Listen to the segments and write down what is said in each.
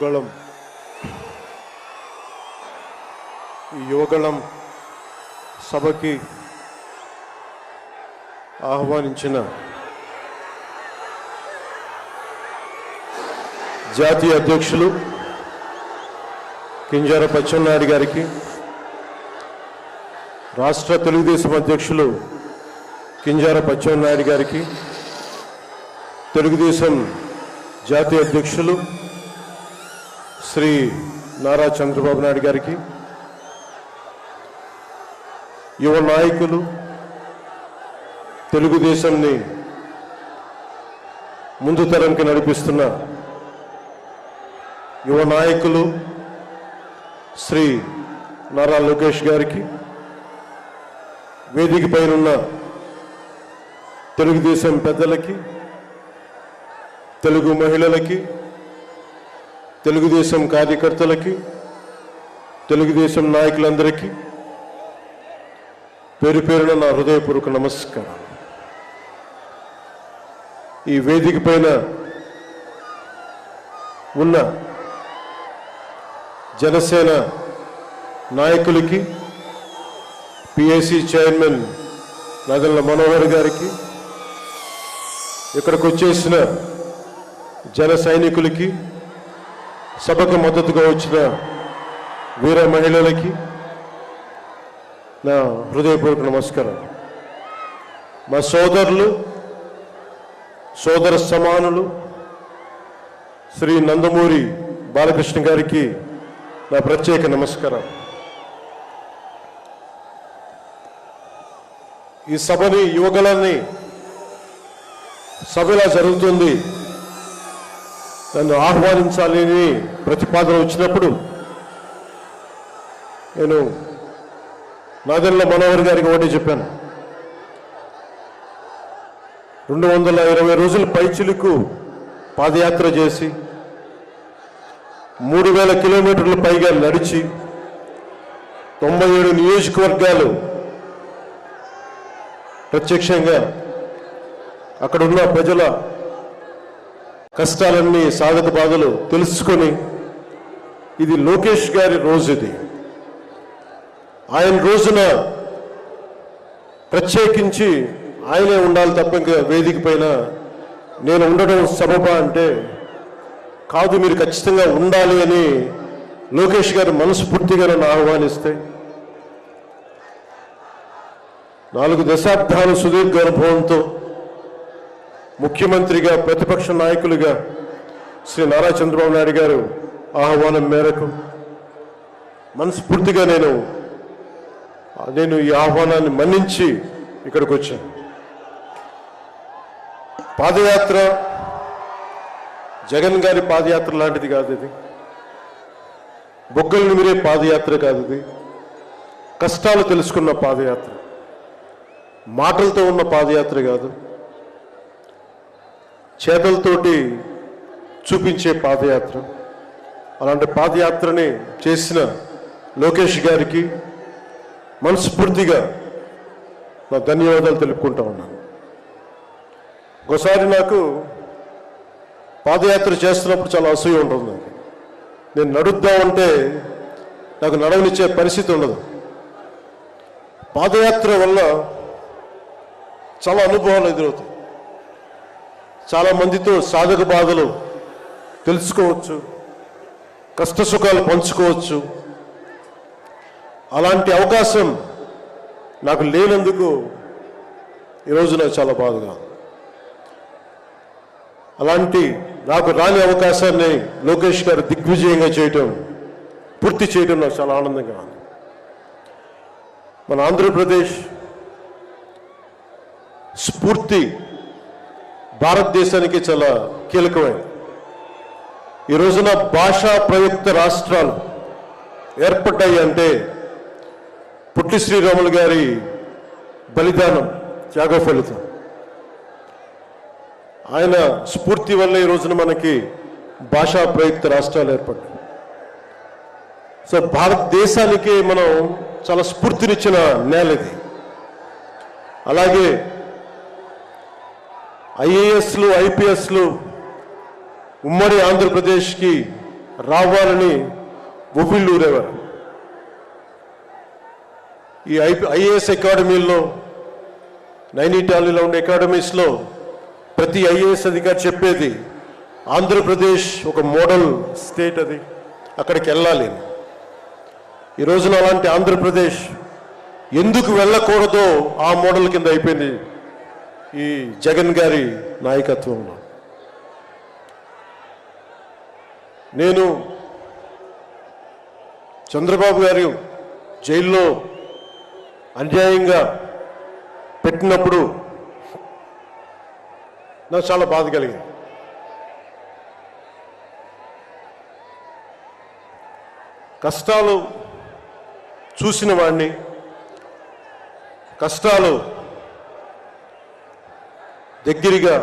యువగళం ఈ యువగళం సభకి ఆహ్వానించిన జాతీయ అధ్యక్షులు కింజరాపు అచ్చెన్నాయుడు గారికి, రాష్ట్ర తెలుగుదేశం అధ్యక్షులు కింజరాపు అచ్చెన్నాయుడు గారికి, తెలుగుదేశం జాతీయ అధ్యక్షులు శ్రీ నారా చంద్రబాబు నాయుడు గారికి, యువ నాయకులు, తెలుగుదేశాన్ని ముందు తరంకి నడిపిస్తున్న యువ నాయకులు శ్రీ నారా లోకేష్ గారికి, వేదిక పైనున్న తెలుగుదేశం పెద్దలకి, తెలుగు మహిళలకి, తెలుగుదేశం కార్యకర్తలకి, తెలుగుదేశం నాయకులందరికీ పేరు పేరున నా హృదయపూర్వక నమస్కారం. ఈ వేదిక పైన ఉన్న జనసేన నాయకులకి, పిఏసి చైర్మన్ నాదెళ్ల మనోహర్ గారికి, ఇక్కడికి వచ్చేసిన జన సైనికులకి, సభకు మద్దతుగా వచ్చిన వీర మహిళలకి నా హృదయపూర్వక నమస్కారం. మా సోదరులు, సోదర సమానులు శ్రీ నందమూరి బాలకృష్ణ గారికి నా ప్రత్యేక నమస్కారం. ఈ సభని, యువగళాన్ని సభ ఇలా జరుగుతుంది, నన్ను ఆహ్వానించాలని ప్రతిపాదన వచ్చినప్పుడు నేను నాదెళ్ల మనోహర్ గారికి ఒకటి చెప్పాను. 220 రోజుల పైచిలుకు పాదయాత్ర చేసి 3000 కిలోమీటర్ల పైగా నడిచి 97 నియోజకవర్గాలు ప్రత్యక్షంగా అక్కడున్న ప్రజల కష్టాలన్నీ, సాధక బాధలు తెలుసుకొని, ఇది లోకేష్ గారి రోజు, ఇది ఆయన రోజున ప్రత్యేకించి ఆయనే ఉండాలి తప్ప ఇంకా వేదిక పైన నేను ఉండడం సబబా అంటే కాదు, మీరు ఖచ్చితంగా ఉండాలి అని లోకేష్ గారు మనస్ఫూర్తిగా నన్ను ఆహ్వానిస్తే 4 దశాబ్దాల సుదీర్ఘ అనుభవంతో ముఖ్యమంత్రిగా, ప్రతిపక్ష నాయకులుగా శ్రీ నారా చంద్రబాబు నాయుడు గారు ఆహ్వానం మేరకు మనస్ఫూర్తిగా నేను ఈ ఆహ్వానాన్ని మన్నించి ఇక్కడికి వచ్చాను. పాదయాత్ర జగన్ గారి పాదయాత్ర లాంటిది కాదు, ఇది బొగ్గలు నిమిరే పాదయాత్ర కాదు, ఇది కష్టాలు తెలుసుకున్న పాదయాత్ర, మాటలతో ఉన్న పాదయాత్ర కాదు, చేతలతోటి చూపించే పాదయాత్ర. అలాంటి పాదయాత్రని చేసిన లోకేష్ గారికి మనస్ఫూర్తిగా నా ధన్యవాదాలు తెలుపుకుంటా ఉన్నాను. ఒకసారి నాకు పాదయాత్ర చేస్తున్నప్పుడు చాలా అసూయ ఉంటుంది. నేను నడుద్దామంటే నాకు నడవనిచ్చే పరిస్థితి ఉండదు. పాదయాత్ర వల్ల చాలా అనుభవాలు ఎదురవుతాయి. చాలా మందితో సాధక బాధలు తెలుసుకోవచ్చు, కష్ట సుఖాలు పంచుకోవచ్చు. అలాంటి అవకాశం నాకు లేనందుకు ఈరోజు నాకు చాలా బాధగా. అలాంటి నాకు రాని అవకాశాన్ని లోకేష్ గారు దిగ్విజయంగా చేయటం, పూర్తి చేయడం నాకు చాలా ఆనందంగా ఉంది. మన ఆంధ్రప్రదేశ్ స్ఫూర్తి భారతదేశానికి చాలా కీలకమైనది. ఈ రోజున భాషా ప్రయుక్త రాష్ట్రాలు ఏర్పడ్డాయి అంటే పుట్టి శ్రీరాములు గారి బలిదానం, త్యాగ ఫలితం. ఆయన స్ఫూర్తి వల్ల ఈ రోజున మనకి భాషా ప్రయుక్త రాష్ట్రాలు ఏర్పడ్డాయి. సో భారతదేశానికి మనం చాలా స్ఫూర్తినిచ్చిన నేల ఇది. అలాగే ఐఏఎస్లు, ఐపీఎస్లు ఉమ్మడి ఆంధ్రప్రదేశ్కి రావాలని ఉవ్విళ్ళూరేవారు. ఈ ఐఏఎస్ అకాడమీల్లో, నైనిటాల్లో ఉండే అకాడమీస్లో ప్రతి ఐఏఎస్ అధికారి చెప్పేది ఆంధ్రప్రదేశ్ ఒక మోడల్ స్టేట్, అది అక్కడికి వెళ్ళాలి. ఈ రోజున అలాంటి ఆంధ్రప్రదేశ్ ఎందుకు వెళ్ళకూడదో ఆ మోడల్ కింద అయిపోయింది ఈ జగన్ గారి నాయకత్వంలో. నేను చంద్రబాబు గారు జైల్లో అన్యాయంగా పెట్టినప్పుడు నాకు చాలా బాధ కలిగింది. కష్టాలు చూసిన వాడిని, కష్టాలు దగ్గరగా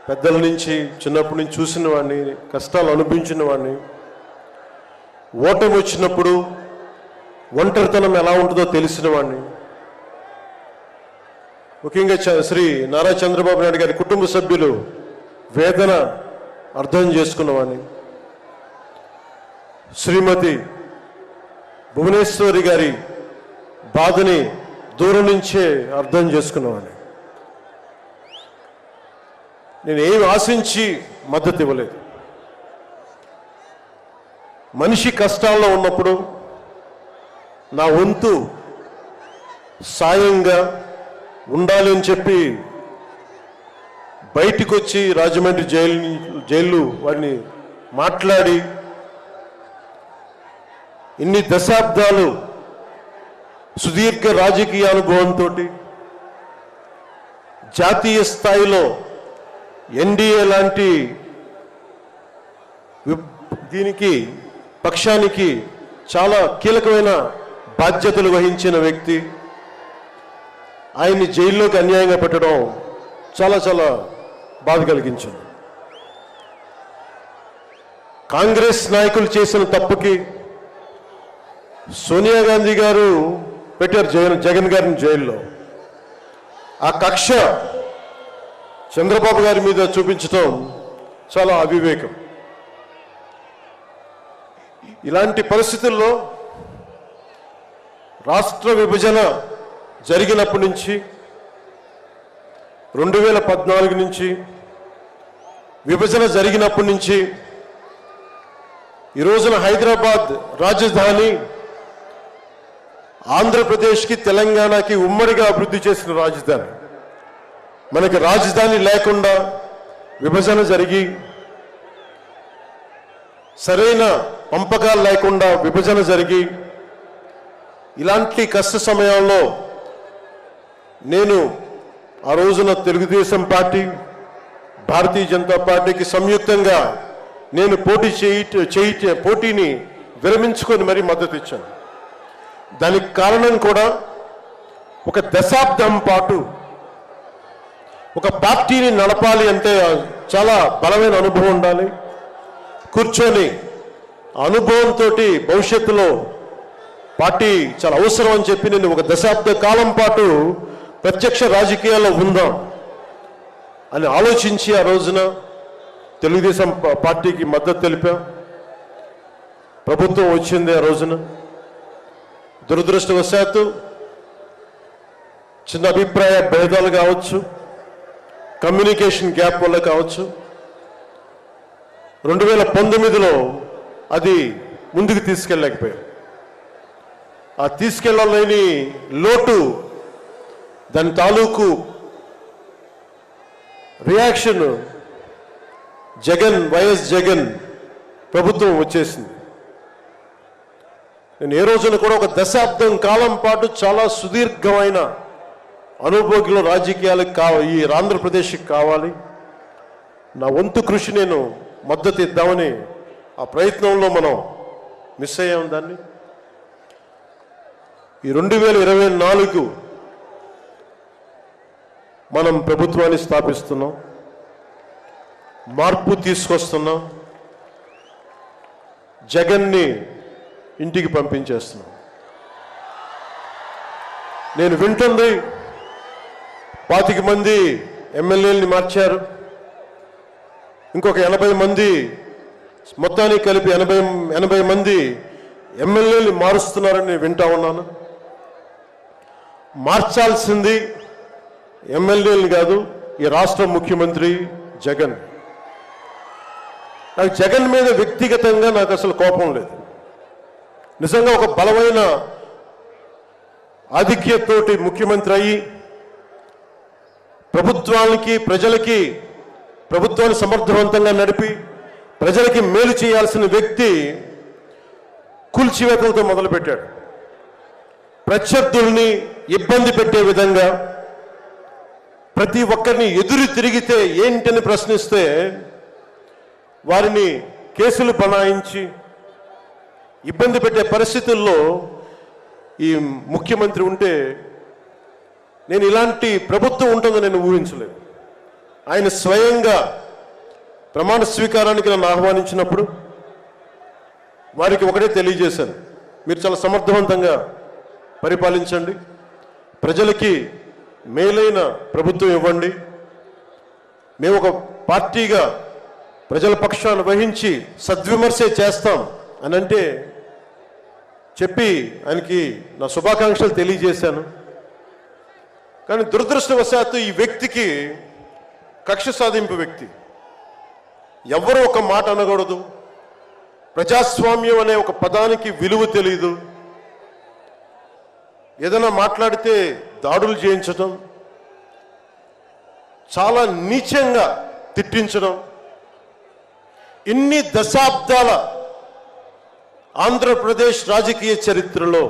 పెద్దల నుంచి చిన్నప్పటి నుంచి చూసిన వాడిని, కష్టాలు అనుభవించిన వాడిని, ఓటమి వచ్చినప్పుడు ఒంటరితనం ఎలా ఉంటుందో తెలిసిన వాడిని, ముఖ్యంగా శ్రీ నారా చంద్రబాబు నాయుడు గారి కుటుంబ సభ్యులు వేదన అర్థం చేసుకున్నవాడిని, శ్రీమతి భువనేశ్వరి గారి బాధని దూరం నుంచే అర్థం చేసుకున్నవాడిని. నేను ఏమి ఆశించి మద్దతు ఇవ్వలేదు. మనిషి కష్టాల్లో ఉన్నప్పుడు నా వంతు సాయంగా ఉండాలి అని చెప్పి బయటికి వచ్చి రాజమండ్రి జైలు వారిని మాట్లాడి ఇన్ని దశాబ్దాలు సుదీర్ఘ రాజకీయ అనుభవంతో జాతీయ స్థాయిలో ఎన్డీఏ లాంటి దీనికి పక్షానికి చాలా కీలకమైన బాధ్యతలు వహించిన వ్యక్తి ఆయన్ని జైల్లోకి అన్యాయంగా పెట్టడం చాలా చాలా బాధ కలిగించింది. కాంగ్రెస్ నాయకులు చేసిన తప్పుకి సోనియా గాంధీ గారు పెట్టారు జగన్ గారిని జైల్లో. ఆ కక్ష చంద్రబాబు గారి మీద చూపించడం చాలా అవివేకం. ఇలాంటి పరిస్థితుల్లో రాష్ట్ర విభజన జరిగినప్పటి నుంచి 2014 నుంచి విభజన జరిగినప్పటి నుంచి ఈ రోజున హైదరాబాద్ రాజధాని ఆంధ్రప్రదేశ్కి తెలంగాణకి ఉమ్మడిగా అభివృద్ధి చేసిన రాజధాని. మనకి రాజధాని లేకుండా విభజన జరిగి సరైన పంపకాలు లేకుండా విభజన జరిగి ఇలాంటి కష్ట సమయంలో నేను ఆ రోజున తెలుగుదేశం పార్టీ, భారతీయ జనతా పార్టీకి సంయుక్తంగా నేను పోటీని విరమించుకొని మరీ మద్దతు ఇచ్చాను. దానికి కారణం కూడా ఒక దశాబ్దం పాటు ఒక పార్టీని నడపాలి అంటే చాలా బలమైన అనుభవం ఉండాలి. కూర్చొని అనుభవంతో భవిష్యత్తులో పార్టీ చాలా అవసరం అని చెప్పి నేను ఒక దశాబ్ద కాలం పాటు ప్రత్యక్ష రాజకీయాల్లో ఉందాం అని ఆలోచించి ఆ రోజున తెలుగుదేశం పార్టీకి మద్దతు తెలిపాం. ప్రభుత్వం వచ్చింది ఆ రోజున. దురదృష్టవశాత్తు చిన్న అభిప్రాయ భేదాలు కావచ్చు, కమ్యూనికేషన్ గ్యాప్ వల్ల కావచ్చు 2019లో అది ముందుకు తీసుకెళ్ళలేకపోయాం. ఆ తీసుకెళ్ళలేని లోటు, దాని తాలూకు రియాక్షన్ వైఎస్ జగన్ ప్రభుత్వం వచ్చేసింది. నేను ఏ రోజున కూడా ఒక దశాబ్దం కాలం పాటు చాలా సుదీర్ఘమైన అనుభోగిలో రాజకీయాలకు ఈ ఆంధ్రప్రదేశ్కి కావాలి, నా వంతు కృషి నేను మద్దతు ఇద్దామని ఆ ప్రయత్నంలో మనం మిస్ అయ్యాం. దాన్ని ఈ 2024 మనం ప్రభుత్వాన్ని స్థాపిస్తున్నాం, మార్పు తీసుకొస్తున్నాం, జగన్ని ఇంటికి పంపించేస్తున్నాం. నేను వింటుంది 25 మంది ఎమ్మెల్యేలని మార్చారు, ఇంకొక 80 మంది మొత్తానికి కలిపి 80 మంది ఎమ్మెల్యేలు మారుస్తున్నారని వింటా ఉన్నాను. మార్చాల్సింది ఎమ్మెల్యేలు కాదు, ఈ రాష్ట్ర ముఖ్యమంత్రి జగన్. నాకు జగన్ మీద వ్యక్తిగతంగా నాకు అసలు కోపం లేదు. నిజంగా ఒక బలమైన ఆధిక్యతతోటి ముఖ్యమంత్రి అయ్యి ప్రభుత్వాన్ని సమర్థవంతంగా నడిపి ప్రజలకి మేలు చేయాల్సిన వ్యక్తి కూల్చివేతలతో మొదలుపెట్టాడు. ప్రత్యర్థుల్ని ఇబ్బంది పెట్టే విధంగా ప్రతి ఒక్కరిని ఎదురు తిరిగితే ఏంటని ప్రశ్నిస్తే వారిని కేసులు బనాయించి ఇబ్బంది పెట్టే పరిస్థితుల్లో ఈ ముఖ్యమంత్రి ఉంటే నేను ఇలాంటి ప్రభుత్వం ఉంటుందని నేను ఊహించలేదు. ఆయన స్వయంగా ప్రమాణ స్వీకారానికి నన్ను ఆహ్వానించినప్పుడు వారికి ఒకటే తెలియజేశాను, మీరు చాలా సమర్థవంతంగా పరిపాలించండి, ప్రజలకి మేలైన ప్రభుత్వం ఇవ్వండి, మేము ఒక పార్టీగా ప్రజల పక్షాన్ని వహించి సద్విమర్శే చేస్తాం అని అంటే చెప్పి ఆయనకి నా శుభాకాంక్షలు తెలియజేశాను. కానీ దురదృష్టవశాత్తు ఈ వ్యక్తికి కక్ష సాధింపు వ్యక్తి, ఎవరు ఒక మాట అనకూడదు, ప్రజాస్వామ్యం అనే ఒక పదానికి విలువ తెలియదు, ఏదైనా మాట్లాడితే దాడులు చేయించడం, చాలా నీచంగా తిట్టించడం, ఇన్ని దశాబ్దాల ఆంధ్రప్రదేశ్ రాజకీయ చరిత్రలో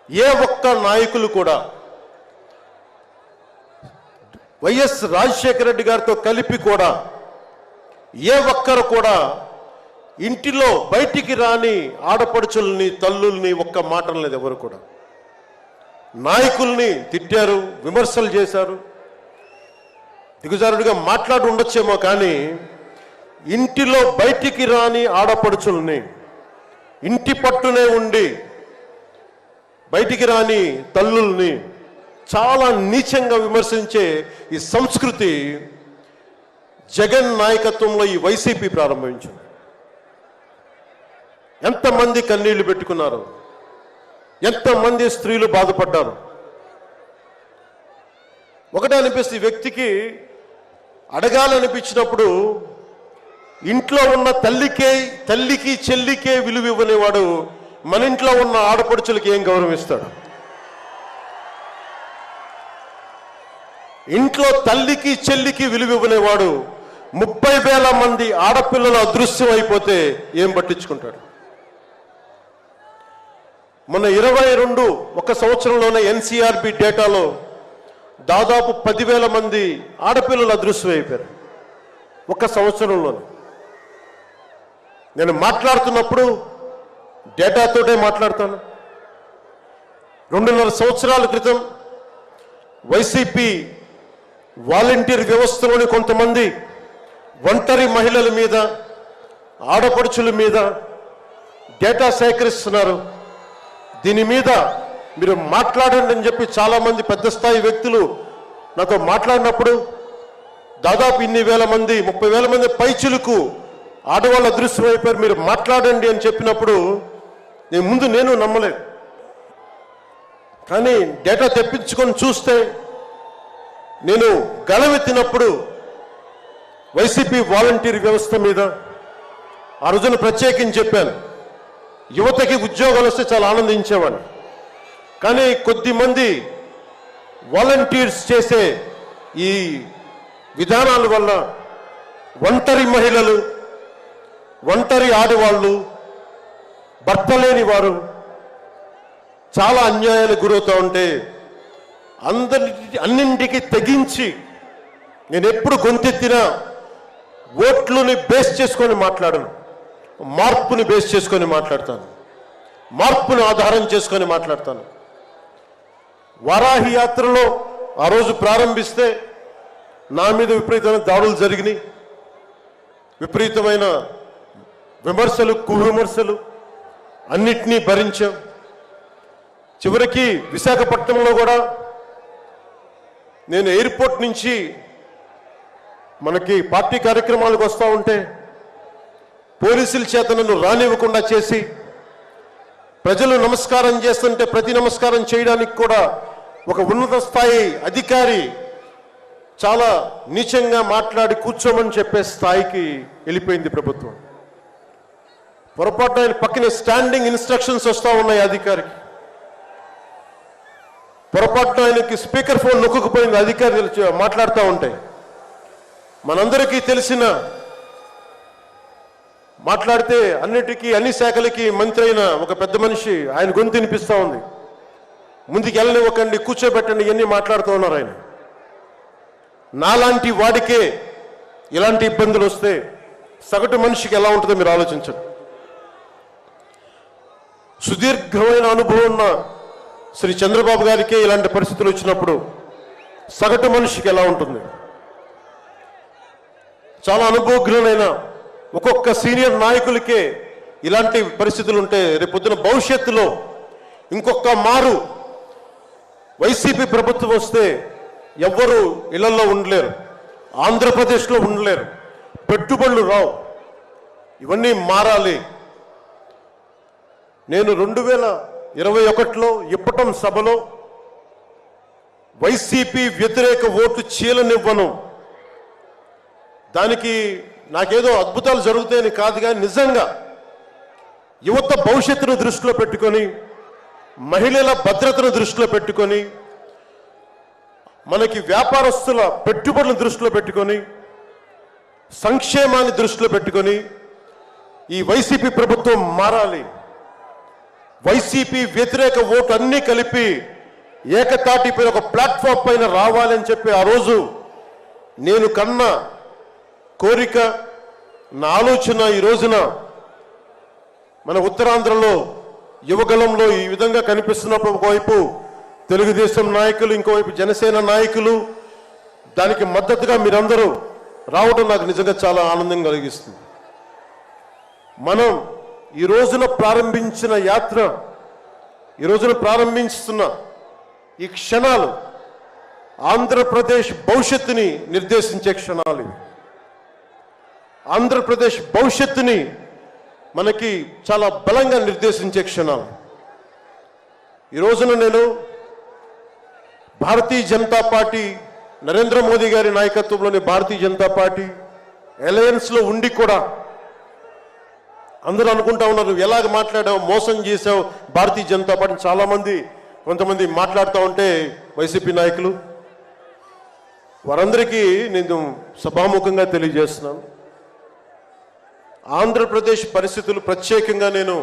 ఏ ఒక్క నాయకులు కూడా వైఎస్ రాజశేఖర రెడ్డి గారితో కలిపి కూడా ఏ ఒక్కరు కూడా ఇంటిలో బయటికి రాని ఆడపడుచుల్ని తల్లుల్ని ఒక్క మాట లేదు. ఎవరు కూడా నాయకుల్ని తిట్టారు, విమర్శలు చేశారు, దిగుజారుడిగా మాట్లాడి ఉండొచ్చేమో, కానీ ఇంటిలో బయటికి రాని ఆడపడుచుల్ని, ఇంటి పట్టునే ఉండి బయటికి రాని తల్లుల్ని చాలా నీచంగా విమర్శించే ఈ సంస్కృతి జగన్ నాయకత్వంలో ఈ వైసీపీ ప్రారంభించింది. ఎంతమంది కన్నీళ్లు పెట్టుకున్నారు, ఎంతమంది స్త్రీలు బాధపడ్డారు. ఒకటే అనిపిస్తుంది, ఈ వ్యక్తికి అడగాలనిపించినప్పుడు ఇంట్లో ఉన్న తల్లికి చెల్లికే విలువ ఇవ్వనేవాడు మన ఇంట్లో ఉన్న ఆడపడుచులకి ఏం గౌరవిస్తాడు? ఇంట్లో తల్లికి చెల్లికి విలువ ఇవ్వనేవాడు 30,000 మంది ఆడపిల్లలు అదృశ్యం అయిపోతే ఏం పట్టించుకుంటాడు? మొన్న 22 ఒక సంవత్సరంలోనే ఎన్సీఆర్బీ డేటాలో దాదాపు 10,000 మంది ఆడపిల్లలు అదృశ్యం అయిపోయారు ఒక సంవత్సరంలోనే. నేను మాట్లాడుతున్నప్పుడు డేటాతోటే మాట్లాడతాను. 2.5 సంవత్సరాల క్రితం వైసీపీ వాలంటీర్ వ్యవస్థలోని కొంతమంది ఒంటరి మహిళల మీద, ఆడపడుచుల మీద డేటా సేకరిస్తున్నారు. దీని మీద మీరు మాట్లాడండి అని చెప్పి చాలామంది పెద్ద స్థాయి వ్యక్తులు నాతో మాట్లాడినప్పుడు దాదాపు ఇన్ని వేల మంది, 30,000 మంది పైచులకు ఆడవాళ్ళు అదృశ్యమైపోయారు, మీరు మాట్లాడండి అని చెప్పినప్పుడు నేను నమ్మలేదు. కానీ డేటా తెప్పించుకొని చూస్తే నేను గళమెత్తినప్పుడు వైసీపీ వాలంటీర్ వ్యవస్థ మీద ఆ రోజున ప్రత్యేకించి చెప్పాను, యువతకి ఉద్యోగాలు వస్తే చాలా ఆనందించేవాడిని. కానీ కొద్దిమంది వాలంటీర్స్ చేసే ఈ విధానాల వల్ల ఒంటరి మహిళలు, ఒంటరి ఆడవాళ్ళు, భర్త లేని వారు చాలా అన్యాయాలకు గురవుతూ ఉంటే అన్నింటికి తెగించి నేను ఎప్పుడు గొంతెత్తినా ఓట్లుని బేస్ చేసుకొని మాట్లాడను, మార్పుని బేస్ చేసుకొని మాట్లాడతాను, మార్పుని ఆధారం చేసుకొని మాట్లాడతాను. వారాహి యాత్రలో ఆ రోజు ప్రారంభిస్తే నా మీద విపరీతమైన దాడులు జరిగినాయి, విపరీతమైన విమర్శలు, కువిమర్శలు అన్నిటినీ భరించాం. చివరికి విశాఖపట్నంలో కూడా నేను ఎయిర్పోర్ట్ నుంచి మనకి పార్టీ కార్యక్రమాలకు వస్తూ ఉంటే పోలీసుల చేత నన్ను రానివ్వకుండా చేసి, ప్రజలు నమస్కారం చేస్తుంటే ప్రతి నమస్కారం చేయడానికి కూడా ఒక ఉన్నత స్థాయి అధికారి చాలా నీచంగా మాట్లాడి కూర్చోమని చెప్పే స్థాయికి వెళ్ళిపోయింది ప్రభుత్వం. పొరపాటు ఆయన పక్కనే స్టాండింగ్ ఇన్స్ట్రక్షన్స్ వస్తూ ఉన్నాయి అధికారికి. పొరపాటున ఆయనకి స్పీకర్ ఫోన్ నొక్కుకుపోయింది అధికారులు మాట్లాడుతూ ఉంటాయి. మనందరికీ తెలిసిన మాట్లాడితే అన్నిటికీ అన్ని శాఖలకి మంత్రి అయిన ఒక పెద్ద మనిషి ఆయన గొంతు వినిపిస్తూ ఉంది. ముందుకు వెళ్ళనివ్వకండి, కూర్చోబెట్టండి, ఇవన్నీ మాట్లాడుతూ ఉన్నారు ఆయన. నాలాంటి వాడికే ఇలాంటి ఇబ్బందులు వస్తే సగటు మనిషికి ఎలా ఉంటుందో మీరు ఆలోచించండి. సుదీర్ఘమైన అనుభవం ఉన్న శ్రీ చంద్రబాబు గారికే ఇలాంటి పరిస్థితులు వచ్చినప్పుడు సగటు మనిషికి ఎలా ఉంటుంది? చాలా అనుభవజ్ఞులైన ఒక్కొక్క సీనియర్ నాయకులకే ఇలాంటి పరిస్థితులు ఉంటే రేపొద్దున భవిష్యత్తులో ఇంకొక మారు వైసీపీ ప్రభుత్వం వస్తే ఎవ్వరూ ఇళ్లలో ఉండలేరు, ఆంధ్రప్రదేశ్లో ఉండలేరు, పెట్టుబడులు రావు. ఇవన్నీ మారాలి. నేను 2021లో ఇప్పటం సభలో వైసీపీ వ్యతిరేక ఓటు చీలనివ్వను. దానికి నాకేదో అద్భుతాలు జరుగుతాయని కాదు, కానీ నిజంగా యువత భవిష్యత్తును దృష్టిలో పెట్టుకొని, మహిళల భద్రతను దృష్టిలో పెట్టుకొని, మనకి వ్యాపారస్తుల పెట్టుబడులను దృష్టిలో పెట్టుకొని, సంక్షేమాన్ని దృష్టిలో పెట్టుకొని ఈ వైసీపీ ప్రభుత్వం మారాలి. వైసీపీ వ్యతిరేక ఓటు అన్నీ కలిపి ఏకతాటిపై ఒక ప్లాట్ఫామ్ పైన రావాలని చెప్పి ఆ రోజు నేను కన్న కోరిక, నా ఆలోచన ఈ రోజున మన ఉత్తరాంధ్రలో యువగలంలో ఈ విధంగా కనిపిస్తున్నప్పుడు ఒకవైపు తెలుగుదేశం నాయకులు, ఇంకోవైపు జనసేన నాయకులు, దానికి మద్దతుగా మీరందరూ రావడం నాకు నిజంగా చాలా ఆనందం కలిగిస్తుంది. మనం ఈ రోజున ప్రారంభించిన యాత్ర, ఈ రోజున ప్రారంభిస్తున్న ఈ క్షణాలు ఆంధ్రప్రదేశ్ భవిష్యత్తుని నిర్దేశించే క్షణాలు. ఆంధ్రప్రదేశ్ భవిష్యత్తుని మనకి చాలా బలంగా నిర్దేశించే క్షణాలు. ఈ రోజున నేను భారతీయ జనతా పార్టీ, నరేంద్ర మోదీ గారి నాయకత్వంలోని భారతీయ జనతా పార్టీ అలయన్స్లో ఉండి కూడా అందరూ అనుకుంటా ఉన్నారు, ఎలాగ మాట్లాడావు, మోసం చేసావు భారతీయ జనతా పార్టీ. చాలామంది కొంతమంది మాట్లాడుతూ ఉంటే వైసీపీ నాయకులు, వారందరికీ నేను సభాముఖంగా తెలియజేస్తున్నాను, ఆంధ్రప్రదేశ్ పరిస్థితులు ప్రత్యేకంగా నేను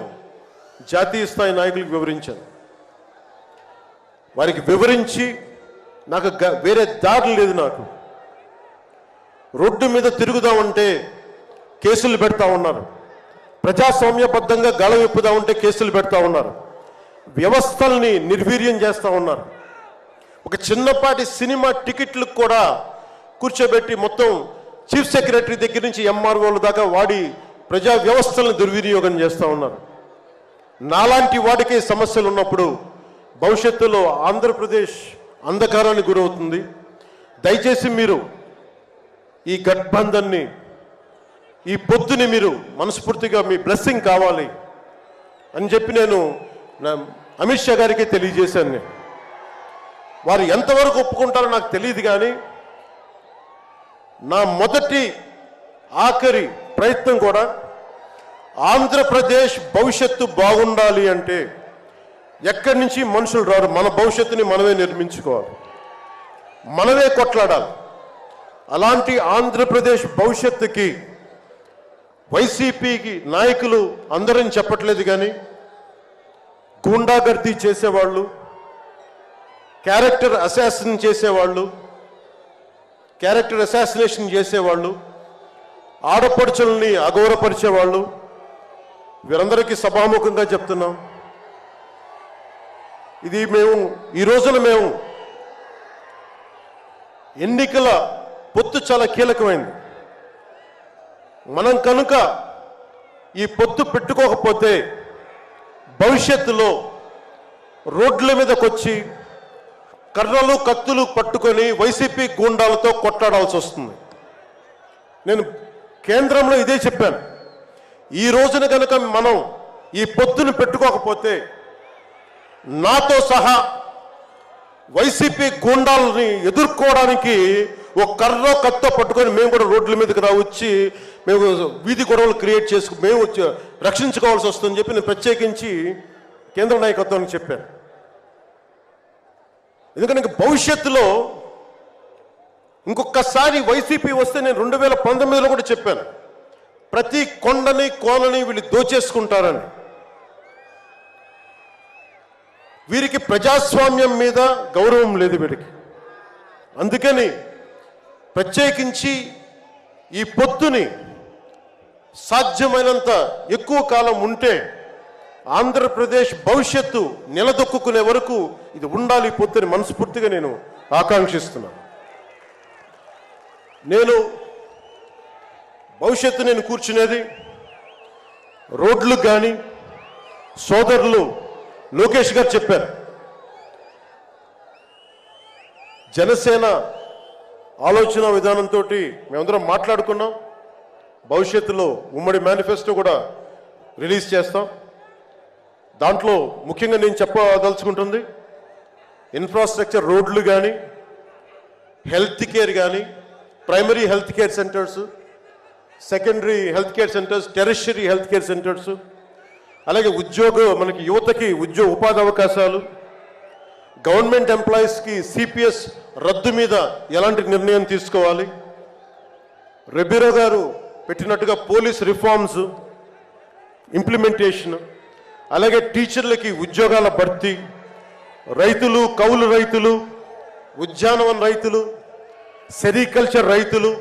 జాతీయ స్థాయి నాయకులకు వివరించాను. వారికి వివరించి నాకు వేరే దారి లేదు. నాకు రోడ్డు మీద తిరుగుదామంటే కేసులు పెడతా ఉన్నారు, ప్రజాస్వామ్యబద్ధంగా గళం విప్పుదామంటే కేసులు పెడతా ఉన్నారు, వ్యవస్థల్ని నిర్వీర్యం చేస్తూ ఉన్నారు. ఒక చిన్నపాటి సినిమా టికెట్లకు కూడా కూర్చోబెట్టి మొత్తం చీఫ్ సెక్రటరీ దగ్గర నుంచి ఎంఆర్ఓల దాకా వాడి ప్రజా వ్యవస్థలను దుర్వినియోగం చేస్తూ ఉన్నారు. నాలాంటి వాడికి సమస్యలు ఉన్నప్పుడు భవిష్యత్తులో ఆంధ్రప్రదేశ్ అంధకారానికి గురవుతుంది. దయచేసి మీరు ఈ గఠబంధన్ని, ఈ పొత్తుని మీరు మనస్ఫూర్తిగా మీ బ్లెస్సింగ్ కావాలి అని చెప్పి నేను అమిత్ షా గారికి తెలియజేశాను. నేను వారు ఎంతవరకు ఒప్పుకుంటారో నాకు తెలియదు, కానీ నా మొదటి ఆఖరి ప్రయత్నం కూడా ఆంధ్రప్రదేశ్ భవిష్యత్తు బాగుండాలి అంటే ఎక్కడి నుంచి మనుషులు రారు, మన భవిష్యత్తుని మనమే నిర్మించుకోవాలి, మనమే కొట్లాడాలి. అలాంటి ఆంధ్రప్రదేశ్ భవిష్యత్తుకి వైసీపీకి నాయకులు అందరని చెప్పట్లేదు, కానీ గూండాగర్దీ చేసేవాళ్ళు, క్యారెక్టర్ అసాసినేషన్ చేసేవాళ్ళు, ఆడపడుచుల్ని అగౌరవపరిచేవాళ్ళు, వీరందరికీ సభాముఖంగా చెప్తున్నాం, ఇది ఈ రోజున మేము ఎన్నికల పొత్తు చాలా కీలకమైంది. మనం కనుక ఈ పొత్తు పెట్టుకోకపోతే భవిష్యత్తులో రోడ్ల మీదకొచ్చి కర్రలు కత్తులు పట్టుకొని వైసీపీ గూండాలతో కొట్లాడాల్సి వస్తుంది. నేను కేంద్రంలో ఇదే చెప్పాను, ఈ రోజున కనుక మనం ఈ పొత్తును పెట్టుకోకపోతే నాతో సహా వైసీపీ గూండాలని ఎదుర్కోవడానికి ఒక కర్రో కత్తో పట్టుకొని మేము కూడా రోడ్ల మీదకి వచ్చి మేము వీధి గొడవలు క్రియేట్ చేసుకు మేము రక్షించుకోవాల్సి వస్తుందని చెప్పి నేను ప్రత్యేకించి కేంద్ర నాయకత్వానికి చెప్పాను. ఎందుకంటే భవిష్యత్తులో ఇంకొకసారి వైసీపీ వస్తే నేను 2019లో కూడా చెప్పాను, ప్రతి కొండని కోనని వీళ్ళు దోచేసుకుంటారని. వీరికి ప్రజాస్వామ్యం మీద గౌరవం లేదు వీరికి. అందుకని ప్రత్యేకించి ఈ పొత్తుని సాధ్యమైనంత ఎక్కువ కాలం ఉంటే ఆంధ్రప్రదేశ్ భవిష్యత్తు నిలదొక్కునే వరకు ఇది ఉండాలి పొత్తుని మనస్ఫూర్తిగా నేను ఆకాంక్షిస్తున్నాను. నేను భవిష్యత్తు నేను కూర్చునేది రోడ్లు కానీ సోదరులు లోకేష్ గారు చెప్పారు, జనసేన ఆలోచన విధానంతో మేమందరం మాట్లాడుకున్నాం. భవిష్యత్తులో ఉమ్మడి మేనిఫెస్టో కూడా రిలీజ్ చేస్తాం. దాంట్లో ముఖ్యంగా నేను చెప్పదలుచుకుంటుంది ఇన్ఫ్రాస్ట్రక్చర్, రోడ్లు కానీ, హెల్త్ కేర్ కానీ, primary health care centres, secondary health care centres, tertiary health care centres, అలాగే మనకి యువతకి ఉపాధి అవకాశాలు, గవర్నమెంట్ ఎంప్లాయీస్కి సిపిఎస్ రద్దు మీద ఎలాంటి నిర్ణయం తీసుకోవాలి, రెబీరో గారు పెట్టినట్టుగా పోలీస్ రిఫార్మ్స్ ఇంప్లిమెంటేషన్, అలాగే టీచర్లకి ఉద్యోగాల భర్తీ, రైతులు, కౌలు రైతులు, ఉద్యానవన రైతులు, సెరికల్చర్ రైతులు,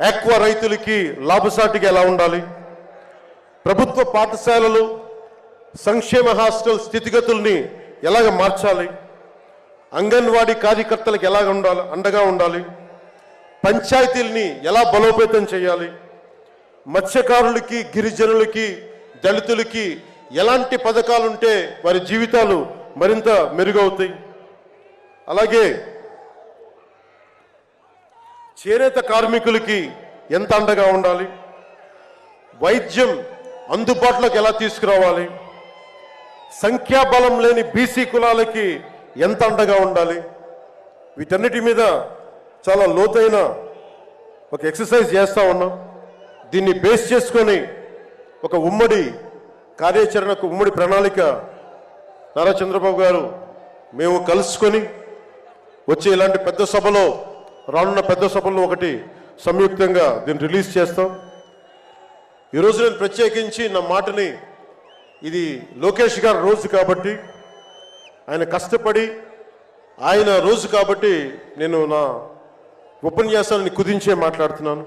ఆక్వా రైతులకి లాభసాటిగా ఎలా ఉండాలి, ప్రభుత్వ పాఠశాలలు, సంక్షేమ హాస్టల్ స్థితిగతుల్ని ఎలాగ మార్చాలి, అంగన్వాడీ కార్యకర్తలకు ఎలాగ అండగా ఉండాలి, పంచాయతీల్ని ఎలా బలోపేతం చేయాలి, మత్స్యకారులకి, గిరిజనులకి, దళితులకి ఎలాంటి పథకాలుంటే వారి జీవితాలు మరింత మెరుగవుతాయి, అలాగే చేనేత కార్మికులకి ఎంత అండగా ఉండాలి, వైద్యం అందుబాటులోకి ఎలా తీసుకురావాలి, సంఖ్యాబలం లేని బీసీ కులాలకి ఎంత అండగా ఉండాలి, వీటన్నిటి మీద చాలా లోతైన ఒక ఎక్సర్సైజ్ చేస్తూ ఉన్నాం. దీన్ని బేస్ చేసుకొని ఒక ఉమ్మడి కార్యాచరణకు ఉమ్మడి ప్రణాళిక నారా చంద్రబాబు గారు మేము కలుసుకొని వచ్చే ఇలాంటి పెద్ద సభలో, రానున్న పెద్ద సభల్లో ఒకటి సంయుక్తంగా దీన్ని రిలీజ్ చేస్తాం. ఈరోజు నేను ప్రత్యేకించి నా మాటని, ఇది లోకేష్ గారి రోజు కాబట్టి, ఆయన కష్టపడి ఆయన రోజు కాబట్టి నేను నా ఉపన్యాసాన్ని కుదించే మాట్లాడుతున్నాను.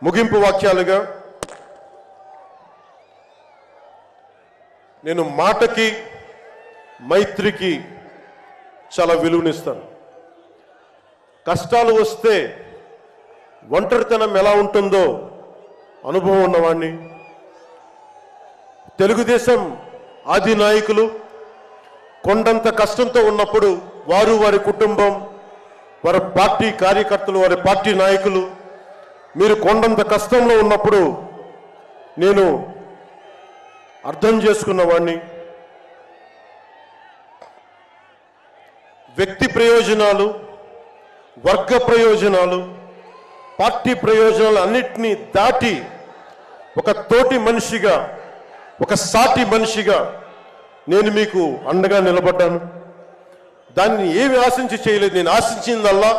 ముగింపు వాక్యాలుగా నేను మాటకి, మైత్రికి చాలా విలువనిస్తాను. కష్టాలు వస్తే ఒంటరితనం ఎలా ఉంటుందో అనుభవం ఉన్నవాడిని. తెలుగుదేశం ఆది నాయకులు కొండంత కష్టంతో ఉన్నప్పుడు వారు, వారి కుటుంబం, వారి పార్టీ కార్యకర్తలు, వారి పార్టీ నాయకులు మీరు కొండంత కష్టంలో ఉన్నప్పుడు నేను అర్థం చేసుకున్నవాడిని. వ్యక్తి ప్రయోజనాలు, వర్గ ప్రయోజనాలు, పార్టీ ప్రయోజనాలు అన్నిటినీ దాటి ఒక తోటి మనిషిగా, ఒక సాటి మనిషిగా నేను మీకు అండగా నిలబడ్డాను. దాన్ని ఏమి ఆశించి చేయలేదు. నేను ఆశించిందల్లా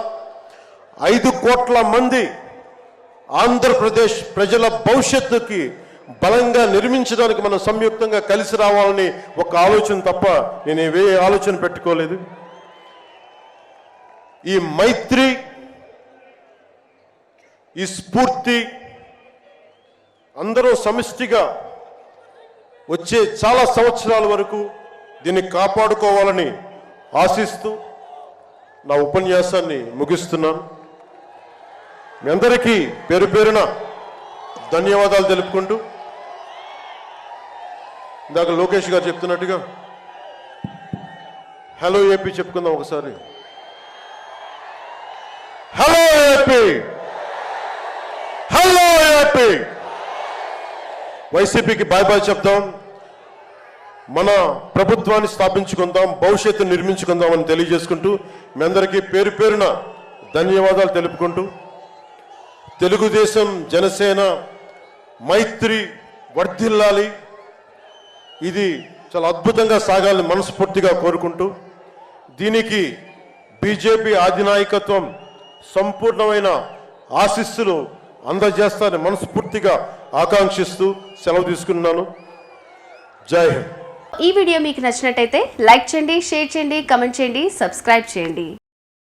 5 కోట్ల మంది ఆంధ్రప్రదేశ్ ప్రజల భవిష్యత్తుకి బలంగా నిర్మించడానికి మనం సంయుక్తంగా కలిసి రావాలని ఒక ఆలోచన తప్ప నేను ఏ ఆలోచన పెట్టుకోలేదు. ఈ మైత్రి, ఈ స్ఫూర్తి అందరూ సమిష్టిగా వచ్చే చాలా సంవత్సరాల వరకు దీన్ని కాపాడుకోవాలని ఆశిస్తూ నా ఉపన్యాసాన్ని ముగిస్తున్నాను. మీ అందరికీ పేరు పేరున ధన్యవాదాలు తెలుపుకుంటూ, ఇందాక లోకేష్ గారు చెప్తున్నట్టుగా హలో ఏపీ చెప్పుకుందాం ఒకసారి. Hello AP, hello AP. వైసీపీకి బాయ్ బాయ్ చెప్దాం, మన ప్రభుత్వాన్ని స్థాపించుకుందాం, భవిష్యత్తు నిర్మించుకుందాం అని తెలియజేసుకుంటూ మీ అందరికీ పేరు పేరున ధన్యవాదాలు తెలుపుకుంటూ, తెలుగుదేశం జనసేన మైత్రి వర్ధిల్లాలి, ఇది చాలా అద్భుతంగా సాగాలని మనస్ఫూర్తిగా కోరుకుంటూ, దీనికి బీజేపీ అధినాయకత్వం సంపూర్ణమైన ఆశీస్సులు అందజేస్తారని మనస్ఫూర్తిగా ఆకాంక్షిస్తూ సెలవు తీసుకున్నాను. జై హింద్. ఈ వీడియో మీకు నచ్చినట్టయితే లైక్ చేయండి, షేర్ చేయండి, కమెంట్ చేయండి, సబ్స్క్రైబ్ చేయండి.